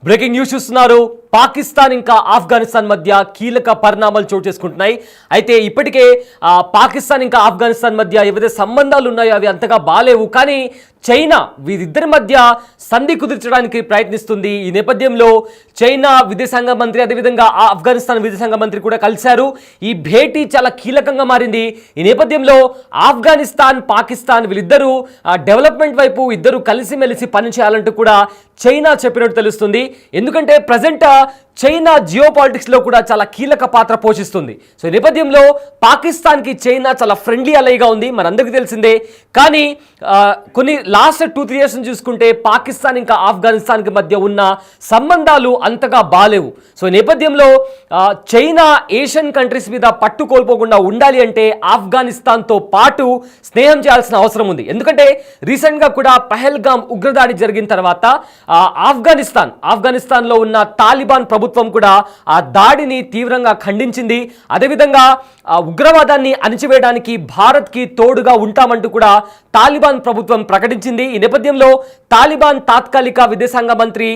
Breaking news చూస్తున్నారు. పాకిస్తాన్ ఇంకా ఆఫ్ఘనిస్తాన్ మధ్య కీలక పరిణామాలు చోటు చేసుకుంటున్నాయి. అయితే ఇప్పటికే పాకిస్తాన్ ఇంకా ఆఫ్ఘనిస్తాన్ మధ్య ఏవైతే సంబంధాలు ఉన్నాయో అవి అంతగా బాలేవు. కానీ చైనా వీరిద్దరి మధ్య సంధి కుదిర్చడానికి ప్రయత్నిస్తుంది. ఈ నేపథ్యంలో చైనా విదేశాంగ మంత్రి అదేవిధంగా ఆఫ్ఘనిస్తాన్ విదేశాంగ మంత్రి కూడా కలిశారు. ఈ భేటీ చాలా కీలకంగా మారింది. ఈ నేపథ్యంలో ఆఫ్ఘనిస్తాన్ పాకిస్తాన్ వీళ్ళిద్దరూ డెవలప్మెంట్ వైపు ఇద్దరు కలిసిమెలిసి పనిచేయాలంటూ కూడా చైనా చెప్పినట్టు తెలుస్తుంది. ఎందుకంటే ప్రజెంట్ చైనా జియో పాలిటిక్స్లో కూడా చాలా కీలక పాత్ర పోషిస్తుంది. సో ఈ నేపథ్యంలో పాకిస్తాన్కి చైనా చాలా ఫ్రెండ్లీ అలైగా ఉంది, మనందరికీ తెలిసిందే. కానీ కొన్ని లాస్ట్ 2-3 ఇయర్స్ చూసుకుంటే పాకిస్తాన్ ఇంకా ఆఫ్ఘనిస్తాన్కి మధ్య ఉన్న సంబంధాలు అంతగా బాలేవు. సో ఈ నేపథ్యంలో చైనా ఏషియన్ కంట్రీస్ మీద పట్టు కోల్పోకుండా ఉండాలి అంటే ఆఫ్ఘనిస్తాన్తో పాటు స్నేహం చేయాల్సిన అవసరం ఉంది. ఎందుకంటే రీసెంట్గా కూడా పహల్గామ్ ఉగ్రదాడి జరిగిన తర్వాత ఆఫ్ఘనిస్తాన్లో ఉన్న తాలిబాన్ ప్రభుత్వం కూడా ఆ దాడిని తీవ్రంగా ఖండించింది. అదేవిధంగా ఉగ్రవాదాన్ని అణిచివేయడానికి భారత్కి తోడుగా ఉంటామంటూ కూడా తాలిబాన్ ప్రభుత్వం ప్రకటించింది. ఈ నేపథ్యంలో తాలిబాన్ తాత్కాలిక విదేశాంగ మంత్రి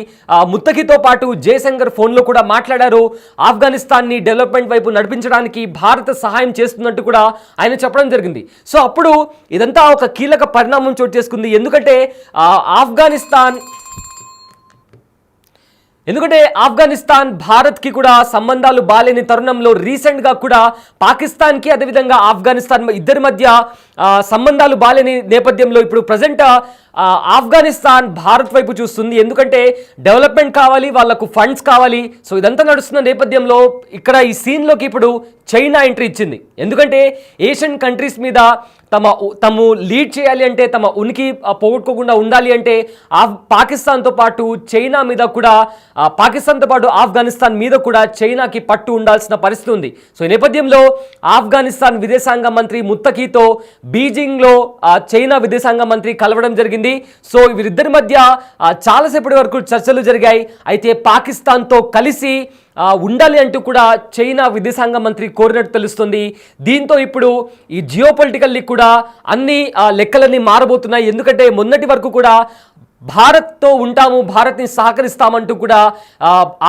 ముత్తఖీతో పాటు జయశంకర్ ఫోన్లో కూడా మాట్లాడారు. ఆఫ్ఘనిస్తాన్ని డెవలప్మెంట్ వైపు నడిపించడానికి భారత్ సహాయం చేస్తున్నట్టు కూడా ఆయన చెప్పడం జరిగింది. సో అప్పుడు ఇదంతా ఒక కీలక పరిణామం చోటు చేసుకుంది. ఎందుకంటే ఆఫ్ఘనిస్తాన్ భారత్కి కూడా సంబంధాలు బాలేని తరుణంలో రీసెంట్గా కూడా పాకిస్తాన్కి అదేవిధంగా ఆఫ్ఘనిస్తాన్ ఇద్దరి మధ్య సంబంధాలు బాలేని నేపథ్యంలో ఇప్పుడు ప్రజెంట్ ఆఫ్ఘనిస్తాన్ భారత్ వైపు చూస్తుంది. ఎందుకంటే డెవలప్మెంట్ కావాలి, వాళ్లకు ఫండ్స్ కావాలి. సో ఇదంతా నడుస్తున్న నేపథ్యంలో ఇక్కడ ఈ సీన్లోకి ఇప్పుడు చైనా ఎంట్రీ ఇచ్చింది. ఎందుకంటే ఏషియన్ కంట్రీస్ మీద తమ లీడ్ చేయాలి అంటే, తమ ఉనికి పోగొట్టుకోకుండా ఉండాలి అంటే పాకిస్తాన్తో పాటు చైనా మీద కూడా పాకిస్తాన్తో పాటు ఆఫ్ఘనిస్తాన్ మీద కూడా చైనాకి పట్టు ఉండాల్సిన పరిస్థితి ఉంది. సో ఈ నేపథ్యంలో ఆఫ్ఘనిస్తాన్ విదేశాంగ మంత్రి ముత్తఖీతో బీజింగ్లో చైనా విదేశాంగ మంత్రి కలవడం జరిగింది. సో వీరిద్దరి మధ్య చాలాసేపటి వరకు చర్చలు జరిగాయి. అయితే పాకిస్తాన్తో కలిసి ఉండాలి అంటూ కూడా చైనా విదేశాంగ మంత్రి కోరినట్టు తెలుస్తుంది. దీంతో ఇప్పుడు ఈ జియో పొలిటికల్లీ కూడా అన్ని లెక్కలన్నీ మారబోతున్నాయి. ఎందుకంటే మొన్నటి వరకు కూడా భారత్తో ఉంటాము, భారత్ని సహకరిస్తామంటూ కూడా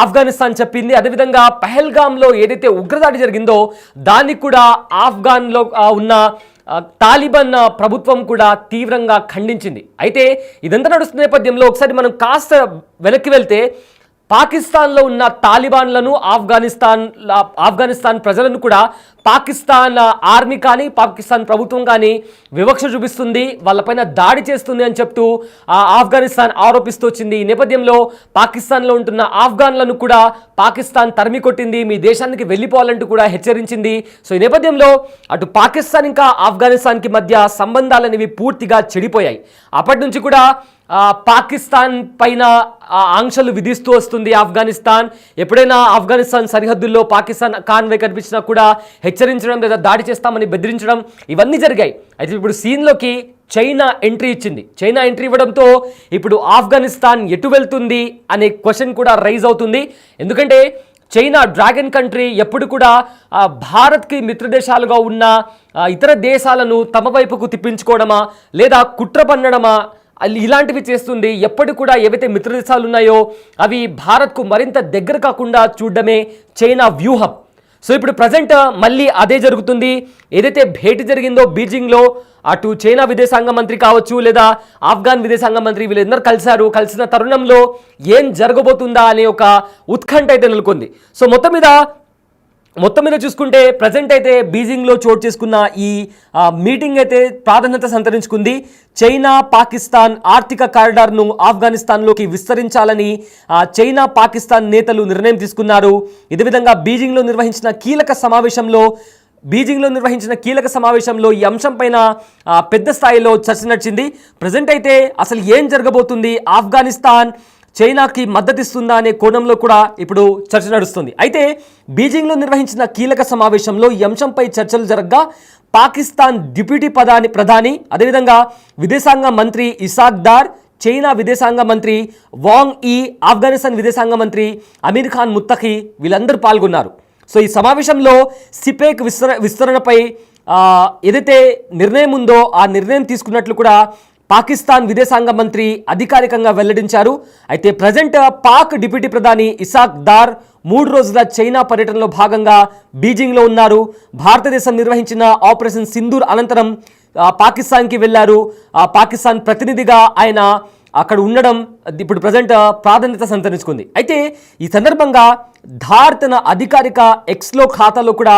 ఆఫ్ఘనిస్తాన్ చెప్పింది. అదేవిధంగా పహల్గామ్లో ఏదైతే ఉగ్రదాడి జరిగిందో దాన్ని కూడా ఆఫ్ఘన్లో ఉన్న తాలిబాన్ ప్రభుత్వం కూడా తీవ్రంగా ఖండించింది. అయితే ఇదంతా నడుస్తున్న నేపథ్యంలో ఒకసారి మనం కాస్త వెనక్కి వెళ్తే పాకిస్తాన్లో ఉన్న తాలిబాన్లను ఆఫ్ఘనిస్తాన్ ప్రజలను కూడా పాకిస్తాన్ ఆర్మీ కానీ పాకిస్తాన్ ప్రభుత్వం కానీ వివక్ష చూపిస్తుంది, వాళ్ళపైన దాడి చేస్తుంది అని చెప్తూ ఆఫ్ఘనిస్తాన్ ఆరోపిస్తూ వచ్చింది. ఈ నేపథ్యంలో పాకిస్తాన్లో ఉంటున్న ఆఫ్ఘన్లను కూడా పాకిస్తాన్ తరిమి కొట్టింది, మీ దేశానికి వెళ్ళిపోవాలంటూ కూడా హెచ్చరించింది. సో ఈ నేపథ్యంలో అటు పాకిస్తాన్ ఇంకా ఆఫ్ఘనిస్తాన్కి మధ్య సంబంధాలు అనేవి పూర్తిగా చెడిపోయాయి. అప్పటి నుంచి కూడా పాకిస్తాన్ పైన ఆంక్షలు విధిస్తూ వస్తుంది ఆఫ్ఘనిస్తాన్. ఎప్పుడైనా ఆఫ్ఘనిస్తాన్ సరిహద్దుల్లో పాకిస్తాన్ కాన్వే కనిపించినా కూడా హెచ్చరించడం లేదా దాడి చేస్తామని బెదిరించడం ఇవన్నీ జరిగాయి. అయితే ఇప్పుడు సీన్లోకి చైనా ఎంట్రీ ఇచ్చింది. చైనా ఎంట్రీ ఇవ్వడంతో ఇప్పుడు ఆఫ్ఘనిస్తాన్ ఎటు వెళ్తుంది అనే క్వశ్చన్ కూడా రైజ్ అవుతుంది. ఎందుకంటే చైనా డ్రాగన్ కంట్రీ ఎప్పుడు కూడా భారత్కి మిత్రదేశాలుగా ఉన్న ఇతర దేశాలను తమ వైపుకు తిప్పించుకోవడమా లేదా కుట్ర పన్నడమా ఇలాంటివి చేస్తుంది. ఎప్పటి కూడా ఏవైతే మిత్రదేశాలు ఉన్నాయో అవి భారత్కు మరింత దగ్గర కాకుండా చూడడమే చైనా వ్యూహం. సో ఇప్పుడు ప్రజెంట్ మళ్ళీ అదే జరుగుతుంది. ఏదైతే భేటీ జరిగిందో బీజింగ్లో అటు చైనా విదేశాంగ మంత్రి కావచ్చు లేదా ఆఫ్ఘన్ విదేశాంగ మంత్రి వీళ్ళందరూ కలిసిన తరుణంలో ఏం జరగబోతుందా అనే ఒక ఉత్కంఠ అయితే నెలకొంది. సో మొత్తం మీద చూసుకుంటే ప్రజెంట్ అయితే బీజింగ్లో చోటు చేసుకున్న ఈ మీటింగ్ అయితే ప్రాధాన్యత సంతరించుకుంది. చైనా పాకిస్తాన్ ఆర్థిక కారిడార్ను ఆఫ్ఘనిస్తాన్లోకి విస్తరించాలని చైనా పాకిస్తాన్ నేతలు నిర్ణయం తీసుకున్నారు. ఇదే విధంగా బీజింగ్లో నిర్వహించిన కీలక సమావేశంలో ఈ అంశం పైన పెద్ద స్థాయిలో చర్చ నడిచింది. ప్రజెంట్ అయితే అసలు ఏం జరగబోతుంది, ఆఫ్ఘనిస్తాన్ చైనాకి మద్దతిస్తుందా అనే కోణంలో కూడా ఇప్పుడు చర్చ నడుస్తుంది. అయితే బీజింగ్లో నిర్వహించిన కీలక సమావేశంలో ఈ అంశంపై చర్చలు జరగగా పాకిస్తాన్ డిప్యూటీ ప్రధాని అదేవిధంగా విదేశాంగ మంత్రి ఇసాక్ దార్, చైనా విదేశాంగ మంత్రి వాంగ్ ఈ, ఆఫ్ఘనిస్తాన్ విదేశాంగ మంత్రి అమీర్ ఖాన్ ముత్తఖీ వీళ్ళందరూ పాల్గొన్నారు. సో ఈ సమావేశంలో సిపెక్ విస్తరణపై ఏదైతే నిర్ణయం ఉందో ఆ నిర్ణయం తీసుకున్నట్లు కూడా పాకిస్తాన్ విదేశాంగ మంత్రి అధికారికంగా వెల్లడించారు. అయితే ప్రజెంట్ పాక్ డిప్యూటీ ప్రధాని ఇసాక్ దార్ 3 రోజుల చైనా పర్యటనలో భాగంగా బీజింగ్లో ఉన్నారు. భారతదేశం నిర్వహించిన ఆపరేషన్ సింధూర్ అనంతరం పాకిస్తాన్కి వెళ్లారు. పాకిస్తాన్ ప్రతినిధిగా ఆయన అక్కడ ఉండడం ఇప్పుడు ప్రజెంట్ ప్రాధాన్యత సంతరించుకుంది. అయితే ఈ సందర్భంగా ధార్ తన అధికారిక ఎక్స్లో ఖాతాలో కూడా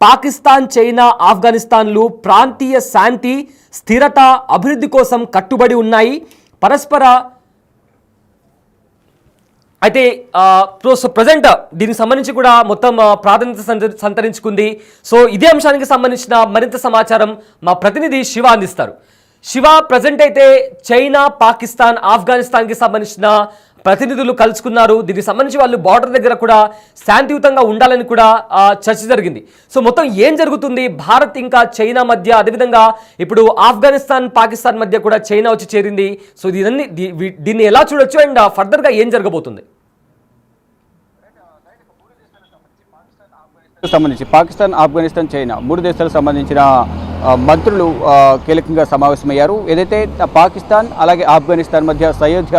పాకిస్తాన్, చైనా, ఆఫ్ఘనిస్తాన్లు ప్రాంతీయ శాంతి, స్థిరత, అభివృద్ధి కోసం కట్టుబడి ఉన్నాయి. పరస్పర అయితే ప్రజెంట్ దీనికి సంబంధించి కూడా మొత్తం ప్రాధాన్యత సంతరించుకుంది. సో ఇదే అంశానికి సంబంధించిన మరింత సమాచారం మా ప్రతినిధి శివ అందిస్తారు. శివ, ప్రజెంట్ అయితే చైనా, పాకిస్తాన్, ఆఫ్ఘనిస్తాన్కి సంబంధించిన ప్రతినిధులు కలుసుకున్నారు. దీనికి సంబంధించి వాళ్ళు బార్డర్ దగ్గర కూడా శాంతియుతంగా ఉండాలని కూడా చర్చ జరిగింది. సో మొత్తం ఏం జరుగుతుంది భారత్ ఇంకా చైనా మధ్య, అదేవిధంగా ఇప్పుడు ఆఫ్ఘనిస్తాన్, పాకిస్తాన్ మధ్య కూడా చైనా వచ్చి చేరింది. సో దీన్ని ఎలా చూడొచ్చు అండ్ ఫర్దర్గా ఏం జరగబోతుంది? సంబంధించి పాకిస్తాన్, ఆఫ్ఘనిస్తాన్, చైనా 3 దేశాలకు సంబంధించిన మంత్రులు కీలకంగా సమావేశమయ్యారు. ఏదైతే పాకిస్తాన్ అలాగే ఆఫ్ఘనిస్తాన్ మధ్య సయోధ్య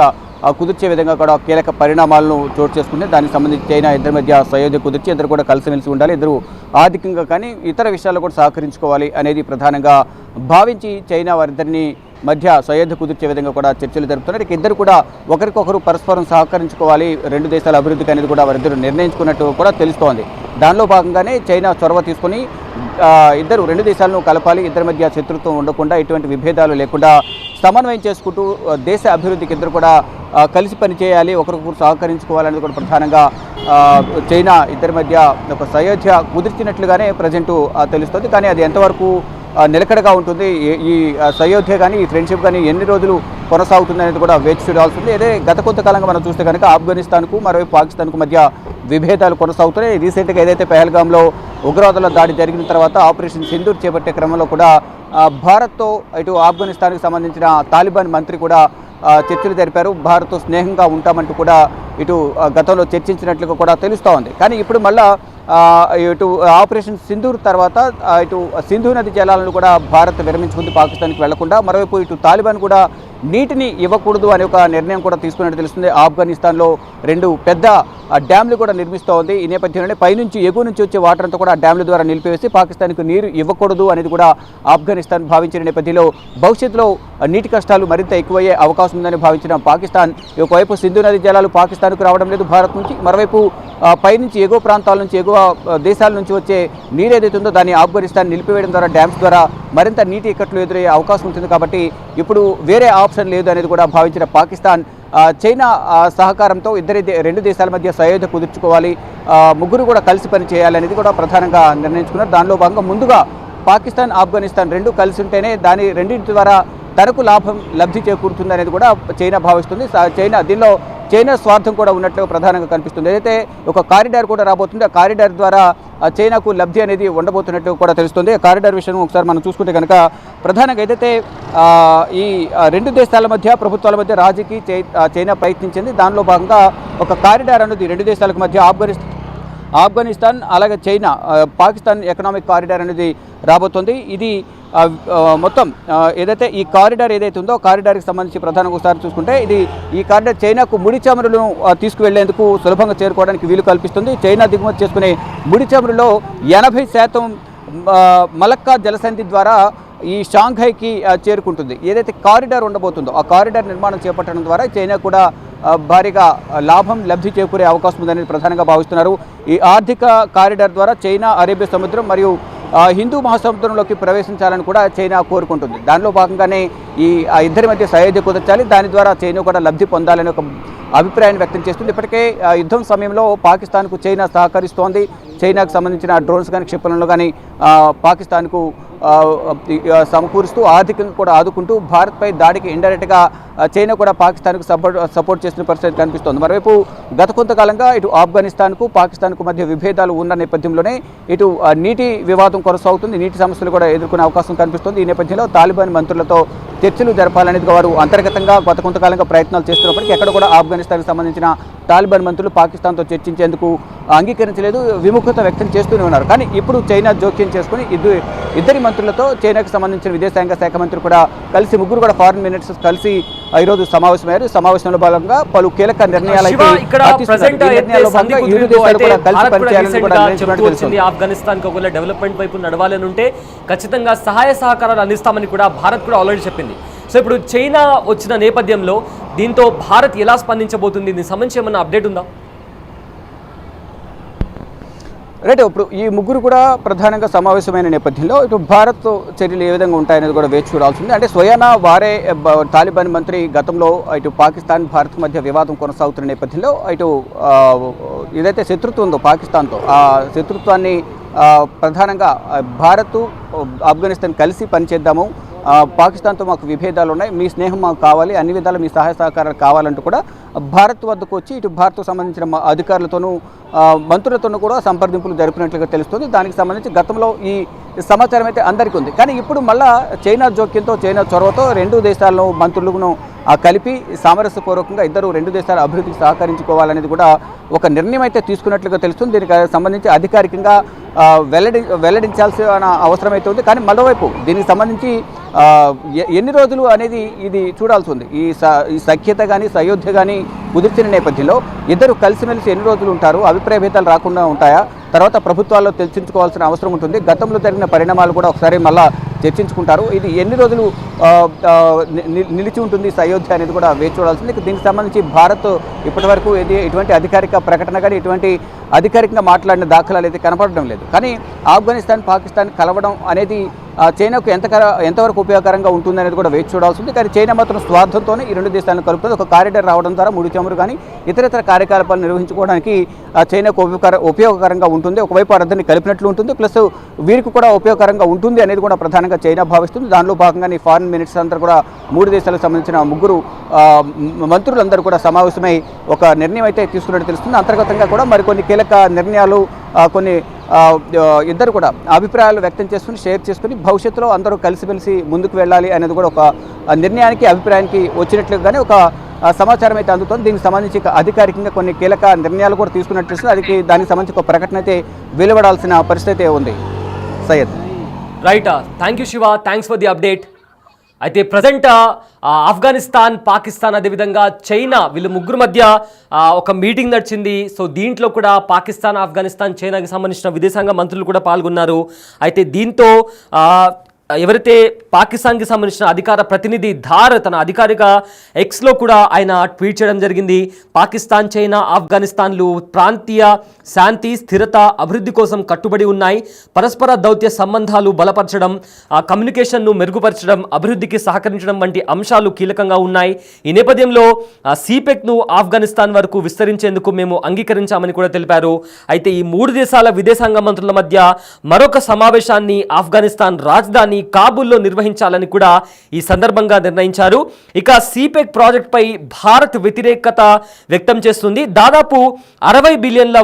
కుదిర్చే విధంగా కూడా కీలక పరిణామాలను చోటు చేసుకుంటే దానికి సంబంధించి చైనా ఇద్దరి మధ్య సయోధ్య కుదిర్చి ఇద్దరు కూడా కలిసిమెలిసి ఉండాలి, ఇద్దరు ఆర్థికంగా కానీ ఇతర విషయాల్లో కూడా సహకరించుకోవాలి అనేది ప్రధానంగా భావించి చైనా వారిద్దరిని మధ్య సయోధ్య కుదిర్చే విధంగా కూడా చర్చలు జరుపుతున్నారు. ఇద్దరు కూడా ఒకరికొకరు పరస్పరం సహకరించుకోవాలి, 2 దేశాల అభివృద్ధికి అనేది కూడా వారిద్దరు నిర్ణయించుకున్నట్టు కూడా తెలుస్తోంది. దానిలో భాగంగానే చైనా చొరవ తీసుకుని 2 దేశాలను కలపాలి, ఇద్దరి మధ్య శత్రుత్వం ఉండకుండా, ఎటువంటి విభేదాలు లేకుండా సమన్వయం చేసుకుంటూ దేశ అభివృద్ధికి ఇద్దరు కూడా కలిసి పనిచేయాలి, ఒకరికొకరు సహకరించుకోవాలనేది కూడా ప్రధానంగా చైనా ఇద్దరి మధ్య ఒక సయోధ్య కుదిర్చినట్లుగానే ప్రజెంటు తెలుస్తుంది. కానీ అది ఎంతవరకు నిలకడగా ఉంటుంది, ఈ సయోధ్య కానీ ఈ ఫ్రెండ్షిప్ కానీ ఎన్ని రోజులు కొనసాగుతుంది అనేది కూడా వేచి చూడాల్సింది. అదే గత కొంతకాలంగా మనం చూస్తే కనుక ఆఫ్ఘనిస్తాన్కు మరోవైపు పాకిస్తాన్కు మధ్య విభేదాలు కొనసాగుతున్నాయి. రీసెంట్గా ఏదైతే పెహల్గాంలో ఉగ్రవాదుల దాడి జరిగిన తర్వాత ఆపరేషన్ సింధూర్ చేపట్టే క్రమంలో కూడా భారత్తో ఇటు ఆఫ్ఘనిస్తాన్కి సంబంధించిన తాలిబాన్ మంత్రి కూడా చర్చలు జరిపారు. భారత్తో స్నేహంగా ఉంటామంటూ కూడా ఇటు గతంలో చర్చించినట్లుగా కూడా తెలుస్తూ ఉంది. కానీ ఇప్పుడు మళ్ళా ఇటు ఆపరేషన్ సింధూర్ తర్వాత ఇటు సింధు నది జలాలను కూడా భారత్ విరమించుకుంది పాకిస్తాన్కి వెళ్లకుండా. మరోవైపు ఇటు తాలిబాన్ కూడా నీటిని ఇవ్వకూడదు అనే ఒక నిర్ణయం కూడా తీసుకున్నట్టు తెలుస్తుంది. ఆఫ్ఘనిస్తాన్లో 2 పెద్ద డ్యామ్లు కూడా నిర్మిస్తూ ఉంది. ఈ నేపథ్యంలోనే పైనుంచి ఎగువ నుంచి వచ్చే వాటర్ అంతా కూడా డ్యామ్ల ద్వారా నిలిపివేసి పాకిస్తాన్కు నీరు ఇవ్వకూడదు అనేది కూడా ఆఫ్ఘనిస్తాన్ భావించిన నేపథ్యంలో భవిష్యత్తులో నీటి కష్టాలు మరింత ఎక్కువయ్యే అవకాశం ఉందని భావించిన పాకిస్తాన్ ఒకవైపు సింధు నది జలాలు పాకిస్తాన్కు రావడం లేదు భారత్ నుంచి, మరోవైపు పైనుంచి ఎగువ ప్రాంతాల నుంచి ఎగువ దేశాల నుంచి వచ్చే నీరు ఏదైతే ఉందో దాన్ని ఆఫ్ఘనిస్తాన్ నిలిపివేయడం ద్వారా డ్యామ్స్ ద్వారా మరింత నీటి ఇక్కట్లు ఎదురయ్యే అవకాశం ఉంటుంది. కాబట్టి ఇప్పుడు వేరే ఆప్షన్ లేదు అనేది కూడా భావించిన పాకిస్తాన్ చైనా సహకారంతో 2 దేశాల మధ్య సయోధ్య కుదుర్చుకోవాలి, ముగ్గురు కూడా కలిసి పని చేయాలనేది కూడా ప్రధానంగా నిర్ణయించుకున్నారు. దానిలో భాగంగా ముందుగా పాకిస్తాన్, ఆఫ్ఘనిస్తాన్ 2 కలిసి ఉంటేనే దాని రెండింటి ద్వారా తనకు లబ్ధి చేకూరుతుంది అనేది కూడా చైనా భావిస్తుంది. చైనా స్వార్థం కూడా ఉన్నట్లుగా ప్రధానంగా కనిపిస్తుంది. ఏదైతే ఒక కారిడార్ కూడా రాబోతుంది, ఆ కారిడార్ ద్వారా చైనాకు లబ్ధి అనేది ఉండబోతున్నట్టు కూడా తెలుస్తుంది. కారిడార్ విషయం ఒకసారి మనం చూసుకుంటే కనుక ప్రధానంగా ఏదైతే ఈ 2 దేశాల మధ్య ప్రభుత్వాల మధ్య రాజీకి చైనా ప్రయత్నించింది. దానిలో భాగంగా ఒక కారిడార్ అనేది 2 దేశాలకు మధ్య ఆఫ్ఘనిస్తాన్ అలాగే చైనా పాకిస్తాన్ ఎకనామిక్ కారిడార్ అనేది రాబోతుంది. ఇది మొత్తం ఏదైతే ఈ కారిడార్ ఏదైతే ఉందో కారిడార్కి సంబంధించి ప్రధానంగా ఒకసారి చూసుకుంటే ఈ కారిడార్ చైనాకు ముడి చమురులను తీసుకువెళ్లేందుకు సులభంగా చేరుకోవడానికి వీలు కల్పిస్తుంది. చైనా దిగుమతి చేసుకునే ముడి చమురులో 80% మలక్కా జలసంధి ద్వారా ఈ షాంఘైకి చేరుకుంటుంది. ఏదైతే కారిడార్ ఉండబోతుందో ఆ కారిడార్ నిర్మాణం చేపట్టడం ద్వారా చైనా కూడా భారీగా లబ్ధి చేకూరే అవకాశం ఉందని ప్రధానంగా భావిస్తున్నారు. ఈ ఆర్థిక కారిడార్ ద్వారా చైనా అరేబియా సముద్రం మరియు హిందూ మహాసముద్రంలోకి ప్రవేశించాలని కూడా చైనా కోరుకుంటుంది. దానిలో భాగంగానే ఈ ఇద్దరి మధ్య సయోధ్య కుదర్చాలి, దాని ద్వారా చైనా కూడా లబ్ధి పొందాలని ఒక అభిప్రాయాన్ని వ్యక్తం చేస్తుంది. ఇప్పటికే యుద్ధం సమయంలో పాకిస్తాన్కు చైనా సహకరిస్తోంది. చైనాకు సంబంధించిన డ్రోన్స్ కానీ క్షిపణులు కానీ పాకిస్తాన్కు సమకూరుస్తూ ఆర్థికంగా కూడా ఆదుకుంటూ భారత్పై దాడికి ఇండైరెక్ట్గా చైనా కూడా పాకిస్తాన్కు సపోర్ట్ చేసిన పరిస్థితి కనిపిస్తోంది. మరోవైపు గత కొంతకాలంగా ఇటు ఆఫ్ఘనిస్తాన్కు పాకిస్తాన్కు మధ్య విభేదాలు ఉన్న నేపథ్యంలోనే ఇటు నీటి వివాదం కొనసాగుతుంది, నీటి సమస్యలు కూడా ఎదుర్కొనే అవకాశం కనిపిస్తుంది. ఈ నేపథ్యంలో తాలిబాన్ మంత్రులతో చర్చలు జరపాలనేది వారు అంతర్గతంగా గత కొంతకాలంగా ప్రయత్నాలు చేస్తున్నప్పటికీ ఎక్కడ కూడా ఆఫ్ఘనిస్తాన్కి సంబంధించిన తాలిబాన్ మంత్రులు పాకిస్తాన్తో చర్చించేందుకు అంగీకరించలేదు, విముఖత వ్యక్తం చేస్తూనే ఉన్నారు. కానీ ఇప్పుడు చైనా జోక్యం చేసుకుని ఇద్దరి మంత్రులతో చైనాకు సంబంధించిన విదేశాంగ శాఖ మంత్రి కూడా కలిసి ముగ్గురు కూడా ఫారిన్ మినిస్టర్స్ కలిసి ఈరోజు సమావేశమయ్యారు. సమావేశంలో భాగంగా పలు కీలక నిర్ణయాలు ఆఫ్ఘనిస్తాన్ కు ఒకవేళ డెవలప్మెంట్ వైపు నడవాలని ఉంటే ఖచ్చితంగా సహాయ సహకారాలు అందిస్తామని కూడా భారత్ కూడా ఆల్రెడీ చెప్పింది. సో ఇప్పుడు చైనా వచ్చిన నేపథ్యంలో దీంతో భారత్ ఎలా స్పందించబోతుంది, దీనికి సంబంధించి ఏమన్నా అప్డేట్ ఉందా? రైట్, ఇప్పుడు ఈ ముగ్గురు కూడా ప్రధానంగా సమావేశమైన నేపథ్యంలో ఇటు భారత్ చర్యలు ఏ విధంగా ఉంటాయనేది కూడా వేచి చూడాల్సింది. అంటే స్వయానా వారే తాలిబాన్ మంత్రి గతంలో ఇటు పాకిస్తాన్ భారత్ మధ్య వివాదం కొనసాగుతున్న నేపథ్యంలో ఇటు ఏదైతే శత్రుత్వం ఉందో పాకిస్తాన్తో ఆ శత్రుత్వాన్ని ప్రధానంగా భారత్ ఆఫ్ఘనిస్తాన్ కలిసి పనిచేద్దాము, పాకిస్తాన్తో మాకు విభేదాలు ఉన్నాయి, మీ స్నేహం మాకు కావాలి, అన్ని విధాలు మీ సహాయ సహకారాలు కావాలంటూ కూడా భారత్ వద్దకు వచ్చి ఇటు భారత్కు సంబంధించిన అధికారులతోనూ మంత్రులతోనూ కూడా సంప్రదింపులు జరిపినట్లుగా తెలుస్తుంది. దానికి సంబంధించి గతంలో ఈ సమాచారం అయితే అందరికీ ఉంది. కానీ ఇప్పుడు మళ్ళా చైనా జోక్యంతో చైనా చొరవతో రెండు దేశాలను మంత్రులను కలిపి సామరస్యపూర్వకంగా రెండు దేశాల అభివృద్ధికి సహకరించుకోవాలనేది కూడా ఒక నిర్ణయం అయితే తీసుకున్నట్లుగా తెలుస్తుంది. దీనికి సంబంధించి అధికారికంగా వెల్లడించాల్సిన అవసరం అయితే ఉంది. కానీ మరోవైపు దీనికి సంబంధించి ఎన్ని రోజులు అనేది ఇది చూడాల్సి ఉంది. ఈ సఖ్యత కానీ సయోధ్య కానీ కుదిర్చిన నేపథ్యంలో ఇద్దరు కలిసిమెలిసి ఎన్ని రోజులు ఉంటారు, అభిప్రాయ భేదాలు రాకుండా ఉంటాయా, తర్వాత ప్రభుత్వాల్లో చర్చించుకోవాల్సిన అవసరం ఉంటుంది. గతంలో జరిగిన పరిణామాలు కూడా ఒకసారి మళ్ళా చర్చించుకుంటారు. ఇది ఎన్ని రోజులు నిలిచి ఉంటుంది అయోధ్య అనేది కూడా వేచి చూడాల్సింది. దీనికి సంబంధించి భారత్ ఇప్పటివరకు ఎటువంటి అధికారిక ప్రకటన కానీ ఎటువంటి అధికారికంగా మాట్లాడిన దాఖలాలు అయితే కనపడడం లేదు. కానీ ఆఫ్ఘనిస్తాన్ పాకిస్తాన్ కలవడం అనేది చైనాకు ఎంతవరకు ఉపయోగకరంగా ఉంటుంది అనేది కూడా వేచి చూడాల్సింది. కానీ చైనా మాత్రం స్వార్థంతోనే ఈ రెండు దేశాలను కలుపుతుంది. ఒక కారిడార్ రావడం ద్వారా ముడి చమురు కానీ ఇతర కార్యకలాపాలు నిర్వహించుకోవడానికి చైనాకు ఉపయోగకరంగా ఉంటుంది. ఒకవైపు అర్థాన్ని కలిపినట్లు ఉంటుంది, ప్లస్ వీరికి కూడా ఉపయోగకరంగా ఉంటుంది అనేది కూడా ప్రధానంగా చైనా భావిస్తుంది. దానిలో భాగంగానే ఫారిన్ మినిస్టర్స్ అందరూ కూడా మూడు దేశాలకు సంబంధించిన ముగ్గురు మంత్రులందరూ కూడా సమావేశమై ఒక నిర్ణయం అయితే తీసుకున్నట్టు తెలుస్తుంది. అంతర్గతంగా కూడా మరికొన్ని కీలక నిర్ణయాలు కొన్ని ఇద్దరు కూడా అభిప్రాయాలు వ్యక్తం చేసుకుని షేర్ చేసుకుని భవిష్యత్తులో అందరూ కలిసిమెలిసి ముందుకు వెళ్ళాలి అనేది కూడా ఒక నిర్ణయానికి అభిప్రాయానికి వచ్చినట్లుగానే ఒక సమాచారం అయితే అందుతుంది. దీనికి సంబంధించి అధికారికంగా కొన్ని కీలక నిర్ణయాలు కూడా తీసుకున్నట్టు దానికి సంబంధించి ఒక ప్రకటన అయితే వెలువడాల్సిన పరిస్థితి ఉంది. Syed right, thank you Shiva, thanks for the update. అయితే ప్రజెంట్ ఆఫ్ఘనిస్తాన్ పాకిస్తాన్ అదేవిధంగా చైనా వీళ్ళు ముగ్గురు మధ్య ఒక మీటింగ్ నడిచింది. సో దీంట్లో కూడా పాకిస్తాన్ ఆఫ్ఘనిస్తాన్ చైనాకి సంబంధించిన విదేశాంగ మంత్రులు కూడా పాల్గొన్నారు. అయితే దీంతో ఎవరైతే పాకిస్తాన్కి సంబంధించిన అధికార ప్రతినిధి ధార్ తన అధికారిక ఎక్స్లో కూడా ఆయన ట్వీట్ చేయడం జరిగింది. పాకిస్తాన్ చైనా ఆఫ్ఘనిస్తాన్లు ప్రాంతీయ శాంతి స్థిరత అభివృద్ధి కోసం కట్టుబడి ఉన్నాయి. పరస్పర దౌత్య సంబంధాలు బలపరచడం, కమ్యూనికేషన్ను మెరుగుపరచడం, అభివృద్ధికి సహకరించడం వంటి అంశాలు కీలకంగా ఉన్నాయి. ఈ నేపథ్యంలో సిపెక్ను ఆఫ్ఘనిస్తాన్ వరకు విస్తరించేందుకు మేము అంగీకరించామని కూడా తెలిపారు. అయితే ఈ మూడు దేశాల విదేశాంగ మంత్రుల మధ్య మరొక సమావేశాన్ని ఆఫ్ఘనిస్తాన్ రాజధాని కాబూల్లో నిర్వహించాలని కూడా ఈ సందర్భంగా నిర్ణయించారు. ఇక సిపెక్ ప్రాజెక్ట్ పై భారత్ వ్యతిరేకత వ్యక్తం చేస్తుంది. దాదాపు 60 బిలియన్ల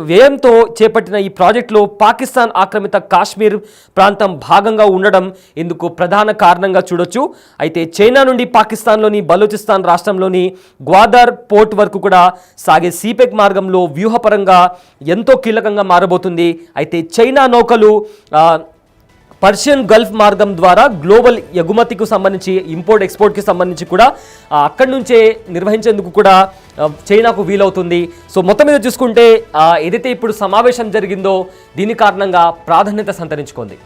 వ్యయంతో చేపట్టిన ఈ ప్రాజెక్టులో పాకిస్తాన్ ఆక్రమిత కాశ్మీర్ ప్రాంతం భాగంగా ఉండడం ఇందుకు ప్రధాన కారణంగా చూడొచ్చు. అయితే చైనా నుండి పాకిస్తాన్లోని బలూచిస్తాన్ రాష్ట్రంలోని గ్వాదర్ పోర్ట్ వరకు కూడా సాగే సిపెక్ మార్గంలో వ్యూహపరంగా ఎంతో కీలకంగా మారబోతుంది. అయితే చైనా నౌకలు పర్షియన్ గల్ఫ్ మార్గం ద్వారా గ్లోబల్ ఎగుమతికి సంబంధించి ఇంపోర్ట్ ఎక్స్పోర్ట్కి సంబంధించి కూడా అక్కడి నుంచే నిర్వహించేందుకు కూడా చైనాకు వీలవుతుంది. సో మొత్తం మీద చూసుకుంటే ఏదైతే ఇప్పుడు సమావేశం జరిగిందో దీని కారణంగా ప్రాధాన్యత సంతరించుకుంది.